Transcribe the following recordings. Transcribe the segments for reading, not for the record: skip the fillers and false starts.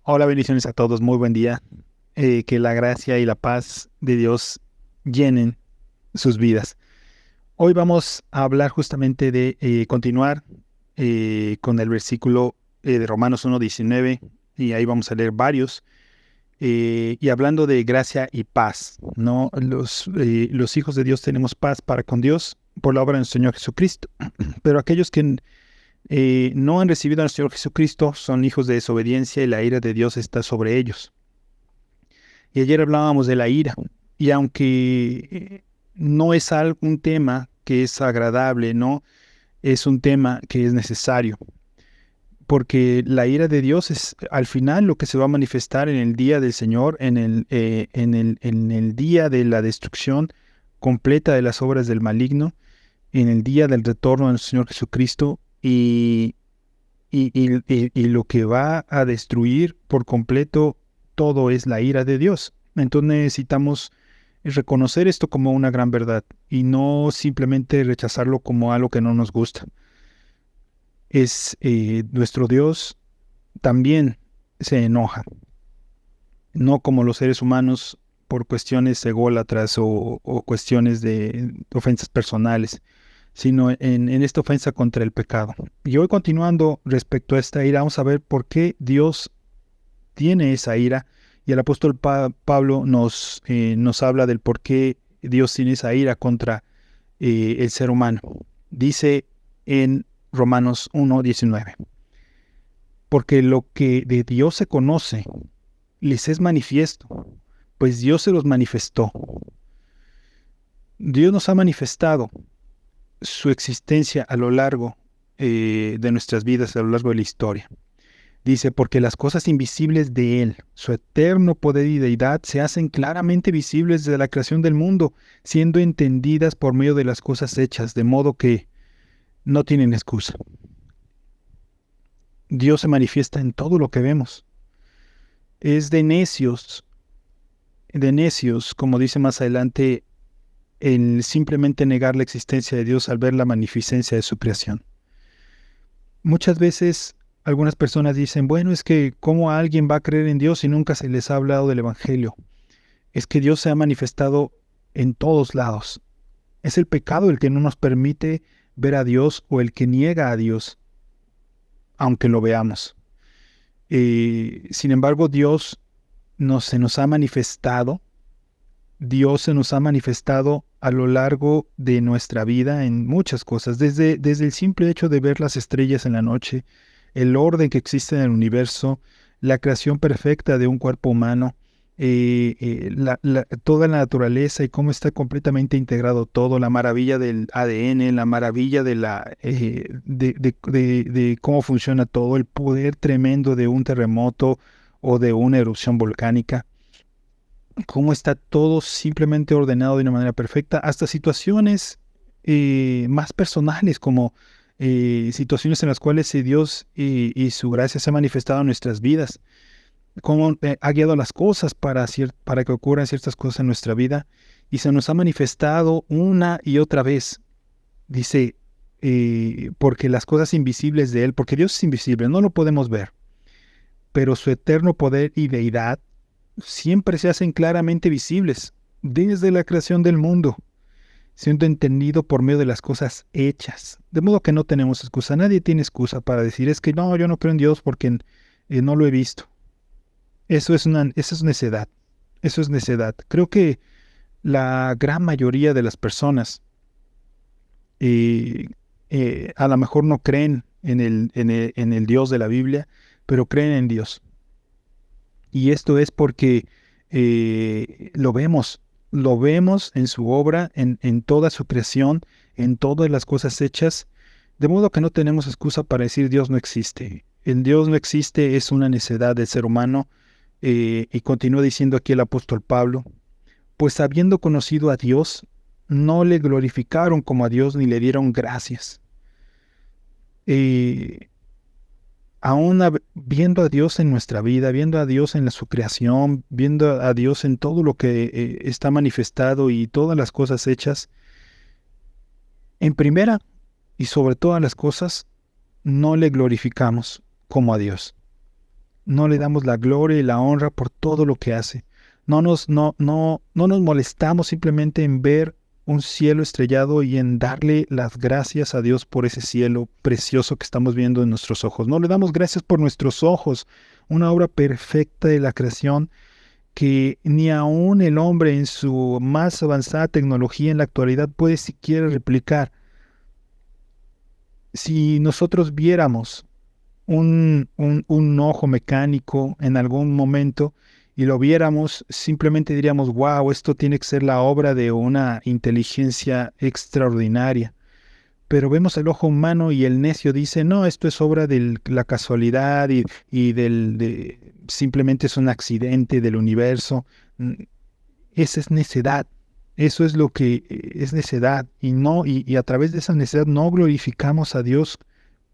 Hola, bendiciones a todos, muy buen día. Que la gracia y la paz de Dios llenen sus vidas. Hoy vamos a hablar justamente de continuar con el versículo de Romanos 1:19 y ahí vamos a leer varios. Y hablando de gracia y paz, ¿no? Los hijos de Dios tenemos paz para con Dios por la obra de nuestro Señor Jesucristo, pero aquellos que no han recibido a nuestro Señor Jesucristo son hijos de desobediencia y la ira de Dios está sobre ellos. Y ayer hablábamos de la ira, y aunque no es un tema que es agradable, ¿no? Es un tema que es necesario, porque la ira de Dios es al final lo que se va a manifestar en el día del Señor, en el día de la destrucción completa de las obras del maligno, en el día del retorno de nuestro Señor Jesucristo, y lo que va a destruir por completo todo es la ira de Dios. Entonces necesitamos reconocer esto como una gran verdad y no simplemente rechazarlo como algo que no nos gusta. Nuestro Dios también se enoja, no como los seres humanos por cuestiones ególatras o cuestiones de ofensas personales, sino en esta ofensa contra el pecado. Y hoy, continuando respecto a esta ira, vamos a ver por qué Dios tiene esa ira, y el apóstol Pablo nos habla del por qué Dios tiene esa ira contra el ser humano. Dice en Romanos 1:19, porque lo que de Dios se conoce les es manifiesto, pues Dios se los manifestó. Dios nos ha manifestado su existencia a lo largo de nuestras vidas, a lo largo de la historia. Dice, porque las cosas invisibles de Él, su eterno poder y deidad, se hacen claramente visibles desde la creación del mundo, siendo entendidas por medio de las cosas hechas, de modo que no tienen excusa. Dios se manifiesta en todo lo que vemos. Es de necios, como dice más adelante, el simplemente negar la existencia de Dios al ver la magnificencia de su creación. Muchas veces algunas personas dicen, bueno, es que ¿cómo alguien va a creer en Dios si nunca se les ha hablado del Evangelio? Es que Dios se ha manifestado en todos lados. Es el pecado el que no nos permite ver a Dios o el que niega a Dios, aunque lo veamos. Sin embargo, Dios se nos ha manifestado. Dios se nos ha manifestado a lo largo de nuestra vida en muchas cosas, desde el simple hecho de ver las estrellas en la noche, el orden que existe en el universo, la creación perfecta de un cuerpo humano, toda la naturaleza y cómo está completamente integrado todo, la maravilla del ADN, la maravilla de cómo funciona todo, el poder tremendo de un terremoto o de una erupción volcánica, cómo está todo simplemente ordenado de una manera perfecta, hasta situaciones más personales, como situaciones en las cuales Dios y su gracia se ha manifestado en nuestras vidas, cómo ha guiado las cosas para que ocurran ciertas cosas en nuestra vida, y se nos ha manifestado una y otra vez. Dice, porque las cosas invisibles de Él, porque Dios es invisible, no lo podemos ver, pero su eterno poder y deidad siempre se hacen claramente visibles desde la creación del mundo, siendo entendido por medio de las cosas hechas. De modo que no tenemos excusa. Nadie tiene excusa para decir, es que no, yo no creo en Dios porque no lo he visto. Eso es necedad. Eso es necedad. Creo que la gran mayoría de las personas eh, a lo mejor no creen en el Dios de la Biblia, pero creen en Dios. Y esto es porque lo vemos en su obra, en toda su creación, en todas las cosas hechas, de modo que no tenemos excusa para decir Dios no existe. El Dios no existe es una necedad del ser humano, y continúa diciendo aquí el apóstol Pablo, pues habiendo conocido a Dios, no le glorificaron como a Dios ni le dieron gracias. Eh, Aún viendo a Dios en nuestra vida, viendo a Dios en su creación, viendo a Dios en todo lo que está manifestado y todas las cosas hechas, en primera y sobre todas las cosas, no le glorificamos como a Dios. no le damos la gloria y la honra por todo lo que hace. No nos molestamos simplemente en ver un cielo estrellado y en darle las gracias a Dios por ese cielo precioso que estamos viendo en nuestros ojos. No le damos gracias por nuestros ojos, una obra perfecta de la creación que ni aún el hombre en su más avanzada tecnología en la actualidad puede siquiera replicar. Si nosotros viéramos un ojo mecánico en algún momento y lo viéramos, simplemente diríamos, wow, esto tiene que ser la obra de una inteligencia extraordinaria. Pero vemos el ojo humano y el necio dice, no, esto es obra de la casualidad simplemente es un accidente del universo. Esa es necedad. Eso es lo que es necedad. Y a través de esa necedad no glorificamos a Dios,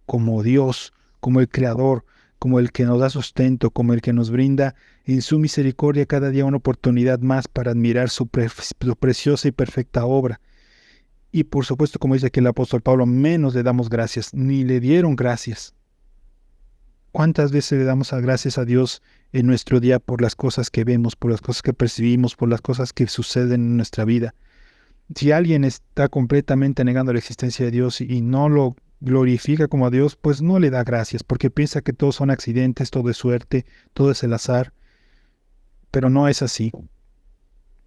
como el Creador, como el que nos da sustento, como el que nos brinda en su misericordia cada día una oportunidad más para admirar su preciosa y perfecta obra. Y por supuesto, como dice aquí el apóstol Pablo, menos le damos gracias, ni le dieron gracias. ¿Cuántas veces le damos gracias a Dios en nuestro día por las cosas que vemos, por las cosas que percibimos, por las cosas que suceden en nuestra vida? Si alguien está completamente negando la existencia de Dios y no lo glorifica como a Dios, pues no le da gracias, porque piensa que todos son accidentes, todo es suerte, todo es el azar, pero no es así.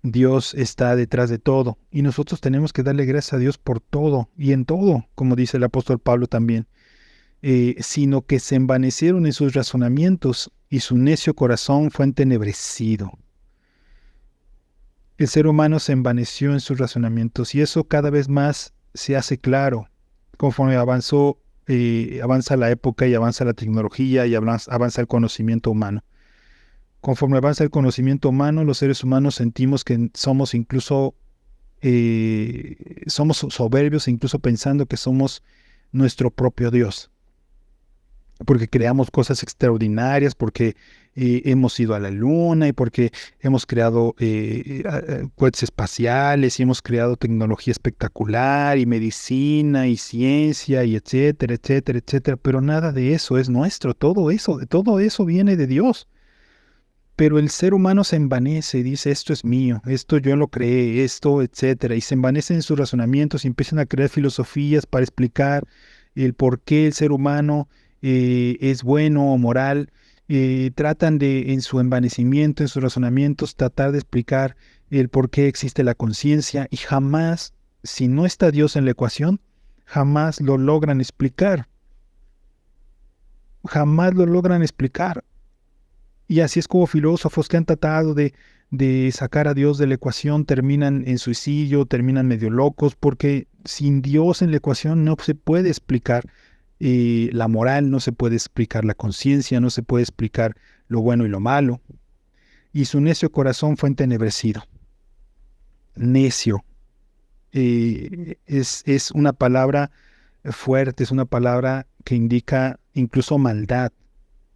Dios está detrás de todo y nosotros tenemos que darle gracias a Dios por todo y en todo, como dice el apóstol Pablo también, sino que se envanecieron en sus razonamientos y su necio corazón fue entenebrecido. El ser humano se envaneció en sus razonamientos y eso cada vez más se hace claro conforme avanza la época y avanza la tecnología y avanza el conocimiento humano. Conforme avanza el conocimiento humano, los seres humanos sentimos que somos somos soberbios, incluso pensando que somos nuestro propio Dios, porque creamos cosas extraordinarias, porque hemos ido a la luna y porque hemos creado cohetes espaciales y hemos creado tecnología espectacular y medicina y ciencia y etcétera, etcétera, etcétera, pero nada de eso es nuestro, todo eso viene de Dios. Pero el ser humano se envanece y dice, esto es mío, esto yo lo creé, esto, etcétera, y se envanece en sus razonamientos y empiezan a crear filosofías para explicar el por qué el ser humano es bueno o moral. Tratan de, en su envanecimiento, en sus razonamientos, tratar de explicar el por qué existe la conciencia y jamás, si no está Dios en la ecuación, jamás lo logran explicar. Jamás lo logran explicar. Y así es como filósofos que han tratado de sacar a Dios de la ecuación terminan en suicidio, terminan medio locos, porque sin Dios en la ecuación no se puede explicar la moral, no se puede explicar la conciencia, no se puede explicar lo bueno y lo malo. Y su necio corazón fue entenebrecido. Necio. Es una palabra fuerte, es una palabra que indica incluso maldad,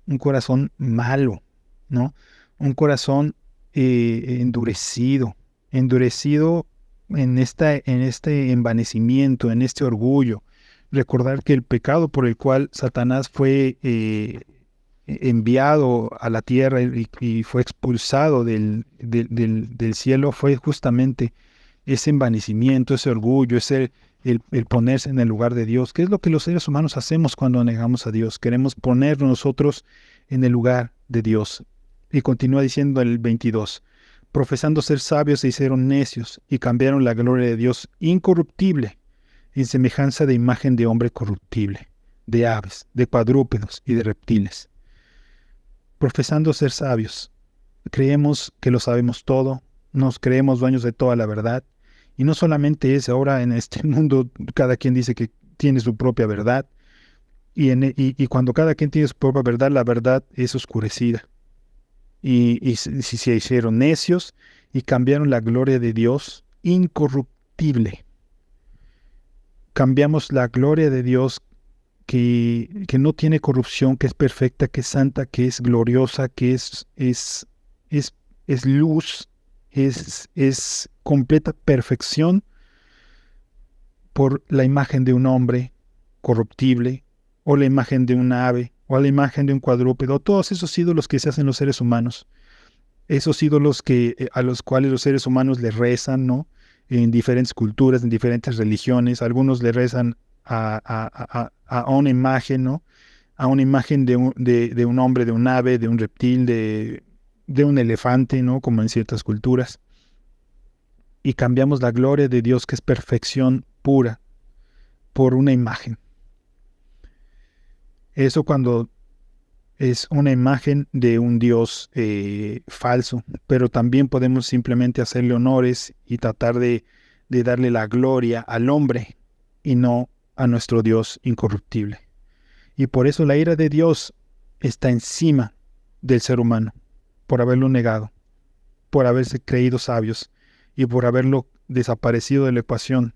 un corazón malo, ¿no? Un corazón endurecido en este envanecimiento, en este orgullo. Recordar que el pecado por el cual Satanás fue enviado a la tierra y fue expulsado del cielo fue justamente ese envanecimiento, ese orgullo, el ponerse en el lugar de Dios. ¿Qué es lo que los seres humanos hacemos cuando negamos a Dios? Queremos ponernos nosotros en el lugar de Dios. Y continúa diciendo el 22, profesando ser sabios se hicieron necios y cambiaron la gloria de Dios incorruptible en semejanza de imagen de hombre corruptible, de aves, de cuadrúpedos y de reptiles. Profesando ser sabios, creemos que lo sabemos todo, nos creemos dueños de toda la verdad, y no solamente es ahora en este mundo, cada quien dice que tiene su propia verdad, y cuando cada quien tiene su propia verdad, la verdad es oscurecida. Y se hicieron necios y cambiaron la gloria de Dios incorruptible. Cambiamos la gloria de Dios que no tiene corrupción, que es perfecta, que es santa, que es gloriosa, que es luz, es completa perfección por la imagen de un hombre corruptible o la imagen de un ave o a la imagen de un cuadrúpedo, todos esos ídolos que se hacen los seres humanos, esos ídolos a los cuales los seres humanos le rezan, ¿no? En diferentes culturas, en diferentes religiones, algunos le rezan a una imagen, ¿no? A una imagen de un hombre, de un ave, de un reptil, de un elefante, ¿no? Como en ciertas culturas. Y cambiamos la gloria de Dios, que es perfección pura, por una imagen. Eso cuando es una imagen de un Dios falso, pero también podemos simplemente hacerle honores y tratar de darle la gloria al hombre y no a nuestro Dios incorruptible. Y por eso la ira de Dios está encima del ser humano, por haberlo negado, por haberse creído sabios y por haberlo desaparecido de la ecuación,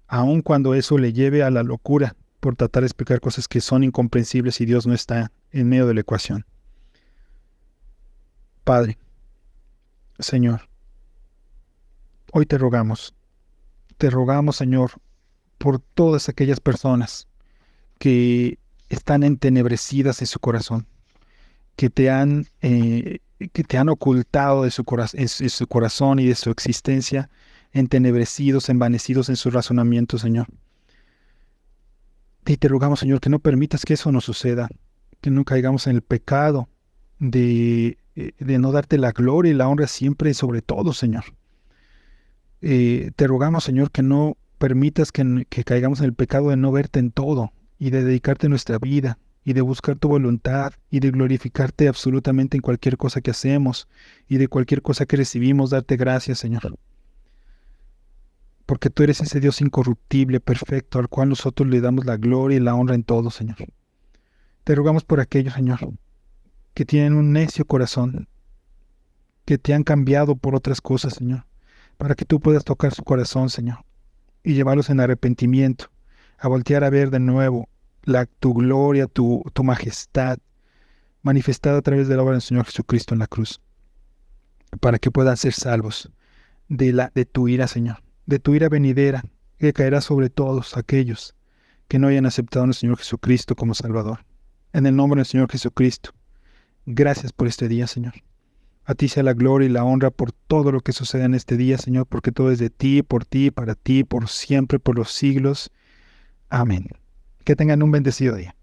aun cuando eso le lleve a la locura por tratar de explicar cosas que son incomprensibles y Dios no está en medio de la ecuación. Padre, Señor, hoy te rogamos, Señor, por todas aquellas personas que están entenebrecidas en su corazón, que te han ocultado de su corazón y de su existencia, entenebrecidos, envanecidos en su razonamiento, Señor. Y te rogamos, Señor, que no permitas que eso nos suceda, que no caigamos en el pecado de no darte la gloria y la honra siempre y sobre todo, Señor. Te rogamos, Señor, que no permitas que caigamos en el pecado de no verte en todo y de dedicarte nuestra vida y de buscar tu voluntad y de glorificarte absolutamente en cualquier cosa que hacemos y de cualquier cosa que recibimos, darte gracias, Señor. Porque tú eres ese Dios incorruptible, perfecto, al cual nosotros le damos la gloria y la honra en todo, Señor. Te rogamos por aquellos, Señor, que tienen un necio corazón, que te han cambiado por otras cosas, Señor, para que tú puedas tocar su corazón, Señor, y llevarlos en arrepentimiento, a voltear a ver de nuevo tu gloria, tu majestad, manifestada a través de la obra del Señor Jesucristo en la cruz, para que puedan ser salvos de tu ira, Señor, de tu ira venidera, que caerá sobre todos aquellos que no hayan aceptado al Señor Jesucristo como Salvador. En el nombre del Señor Jesucristo, gracias por este día, Señor. A ti sea la gloria y la honra por todo lo que sucede en este día, Señor, porque todo es de ti, para ti, por siempre, por los siglos. Amén. Que tengan un bendecido día.